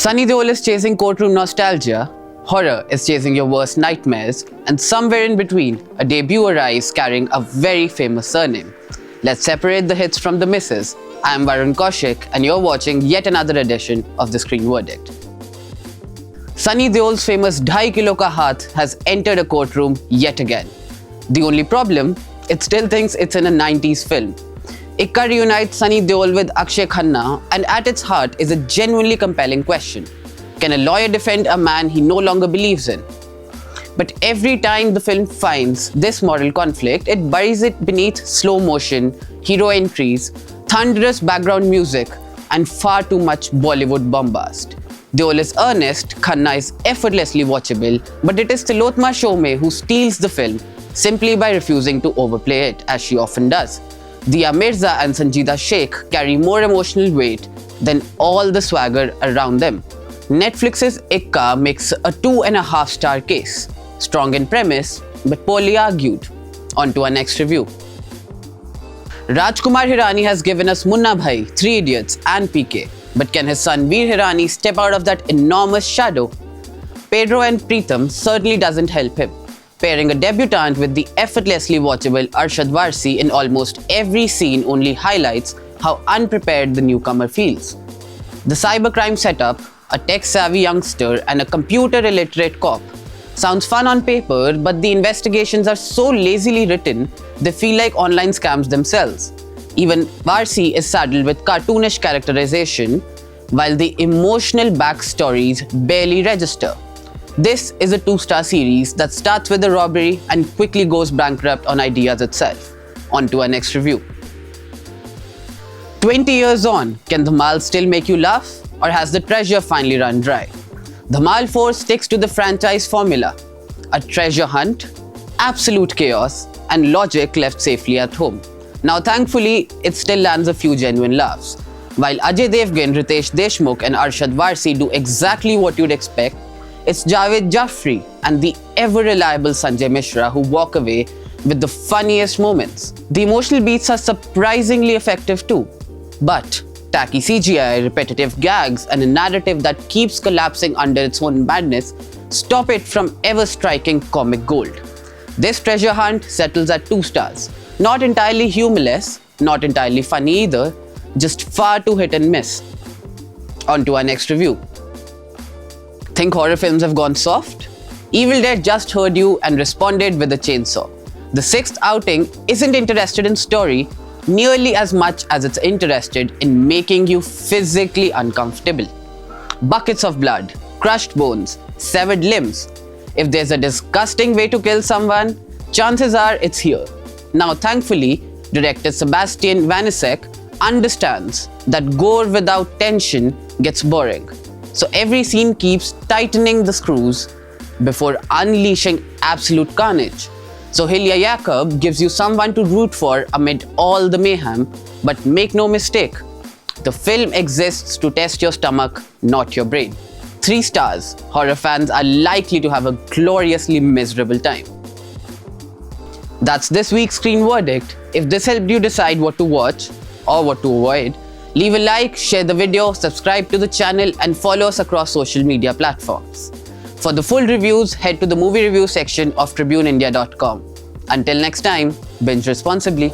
Sunny Deol is chasing courtroom nostalgia, horror is chasing your worst nightmares, and somewhere in between, a debut arrives carrying a very famous surname. Let's separate the hits from the misses. I am Varun Kaushik, and you're watching yet another edition of The Screen Verdict. Sunny Deol's famous 2.5 kilo ka haath has entered a courtroom yet again. The only problem, it still thinks it's in a 90s film. Ikka reunites Sunny Deol with Akshay Khanna, and at its heart is a genuinely compelling question. Can a lawyer defend a man he no longer believes in? But every time the film finds this moral conflict, it buries it beneath slow motion, hero entries, thunderous background music, and far too much Bollywood bombast. Deol is earnest, Khanna is effortlessly watchable, but it is Tilotma Shome who steals the film simply by refusing to overplay it, as she often does. Diya Mirza and Sanjeeda Sheikh carry more emotional weight than all the swagger around them. Netflix's Ikka makes a 2.5-star case. Strong in premise, but poorly argued. On to our next review. Rajkumar Hirani has given us Munna Bhai, 3 Idiots and PK. But can his son Veer Hirani step out of that enormous shadow? Pedro and Preetham certainly doesn't help him. Pairing a debutant with the effortlessly watchable Arshad Varsi in almost every scene only highlights how unprepared the newcomer feels. The cybercrime setup, a tech-savvy youngster and a computer-illiterate cop, sounds fun on paper, but the investigations are so lazily written, they feel like online scams themselves. Even Varsi is saddled with cartoonish characterization, while the emotional backstories barely register. This is a 2-star series that starts with a robbery and quickly goes bankrupt on ideas itself. On to our next review. 20 years on, can Dhamal still make you laugh? Or has the treasure finally run dry? Dhamal 4 sticks to the franchise formula. A treasure hunt, absolute chaos, and logic left safely at home. Now thankfully, it still lands a few genuine laughs. While Ajay Devgan, Ritesh Deshmukh and Arshad Varsi do exactly what you'd expect, it's Javed Jaffrey and the ever-reliable Sanjay Mishra who walk away with the funniest moments. The emotional beats are surprisingly effective too. But tacky CGI, repetitive gags, and a narrative that keeps collapsing under its own madness stop it from ever striking comic gold. This treasure hunt settles at 2 stars. Not entirely humorless, not entirely funny either, just far too hit and miss. On to our next review. Think horror films have gone soft? Evil Dead just heard you and responded with a chainsaw. The 6th outing isn't interested in story nearly as much as it's interested in making you physically uncomfortable. Buckets of blood, crushed bones, severed limbs. If there's a disgusting way to kill someone, chances are it's here. Now thankfully, director Sebastian Vanisek understands that gore without tension gets boring. So every scene keeps tightening the screws before unleashing absolute carnage. So Hilya Jakob gives you someone to root for amid all the mayhem, but make no mistake, the film exists to test your stomach, not your brain. 3 stars, horror fans are likely to have a gloriously miserable time. That's this week's Screen Verdict. If this helped you decide what to watch or what to avoid, leave a like, share the video, subscribe to the channel, and follow us across social media platforms. For the full reviews, head to the movie review section of tribuneindia.com. Until next time, binge responsibly.